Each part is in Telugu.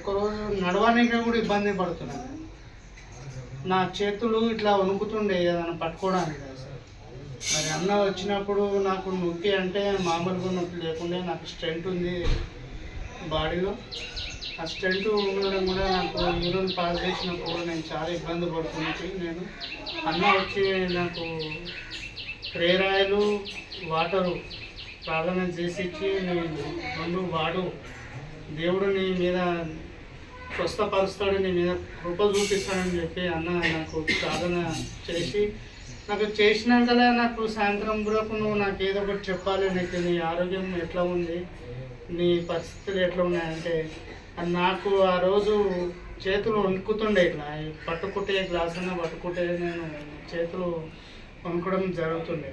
ఒక్కరోజు నడవడానికి కూడా ఇబ్బంది పడుతున్నాను. నా చేతులు ఇట్లా వణుకుతుండే ఏదైనా పట్టుకోవడానికి కదా సార్. మరి అన్న వచ్చినప్పుడు నాకు నొప్పి అంటే మామూలుగా నొప్పి లేకుండా నాకు స్ట్రెంత్ ఉంది బాడీలో. ఆ స్ట్రెంత్ ఉండడం కూడా నాకు యూరిన్ పాస్ చేసినప్పుడు కూడా నేను చాలా ఇబ్బంది పడుతుంది. నేను అన్న వచ్చి నాకు ప్రేయర్ ఆయిల్ వాటరు ప్రార్థన చేసి ఇచ్చి నేను వాడు దేవుడు నీ మీద స్వస్థపరుస్తాడు, నీ మీద కృప చూపిస్తాడని చెప్పి అన్న నాకు ప్రార్థన చేసి నాకు చేసినాకలే నాకు సాయంత్రం కూడా నువ్వు నాకు ఏదో ఒకటి చెప్పాలి, నీకు నీ ఆరోగ్యం ఎట్లా ఉంది, నీ పరిస్థితులు ఎట్లా ఉన్నాయంటే నాకు ఆ రోజు చేతులు వణుకుతుండే. ఇట్లా పట్టుకుంటే గ్లాస్ అన్న పట్టుకుంటే నేను చేతులు వణుకడం జరుగుతుండే.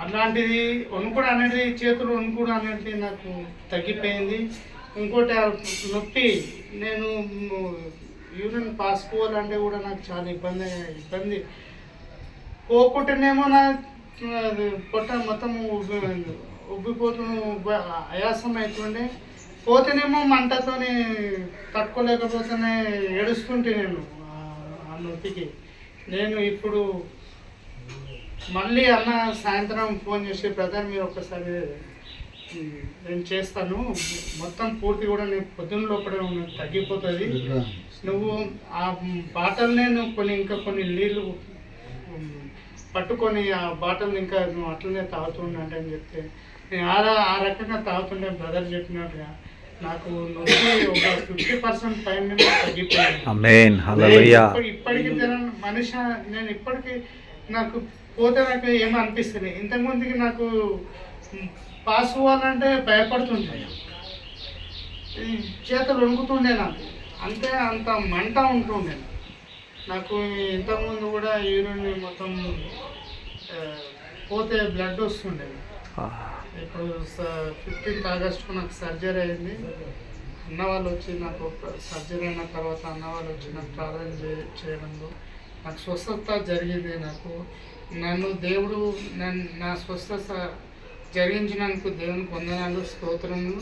అట్లాంటిది వణుకుడు అనేది చేతులు వణుకుడు అనేది నాకు తగ్గిపోయింది. ఇంకోటి నొప్పి, నేను యూరిన్ పాస్ పోవాలంటే కూడా నాకు చాలా ఇబ్బంది పోకుంటేనేమో నా పొట్ట మొత్తం ఉబ్బిపోతూ ఆయాసం అవుతుండే, పోతేనేమో మంటతోని తట్టుకోలేకపోతేనే ఏడుస్తుంటే నేను ఆ నొప్పికి. నేను ఇప్పుడు మళ్ళీ అన్న సాయంత్రం ఫోన్ చేసి బ్రదర్ మీరు ఒక్కసారి నేను చేస్తాను, మొత్తం పూర్తి కూడా నేను పొద్దున్న లోపల తగ్గిపోతుంది, నువ్వు ఆ బాటల్నే నువ్వు ఇంకా కొన్ని నీళ్ళు పట్టుకొని ఆ బాటల్ ఇంకా నువ్వు అట్లనే తాగుతుండే అని చెప్తే నేను ఆ రకంగా తాగుతుండే. బ్రదర్ చెప్పినట్టుగా నాకు నొప్పి ఒక 50% పైన తగ్గిపోయింది. ఇప్పటికీ మనిషి నేను ఇప్పటికీ నాకు పోతే నాకు ఏమో అనిపిస్తుంది. ఇంతకుముందుకి నాకు పాస్ అవ్వాలంటే భయపడుతుండే, చేతులు వణుకుతుండే, నాకు అంత మంట ఉంటుండే. నాకు ఇంతకుముందు కూడా యూరిన్ మొత్తం పోతే బ్లడ్ వస్తుండే. ఇప్పుడు 15th ఆగస్టుకు నాకు సర్జరీ అయింది. అన్న వాళ్ళు వచ్చి నాకు సర్జరీ అయిన తర్వాత అన్న వాళ్ళు వచ్చి నాకు ప్రార్థన చేయడంలో నాకు స్వస్థత జరిగింది. నన్ను దేవుడు నా స్వస్థత జరిగించినందుకు దేవునికి వందనాలు, స్తోత్రములు.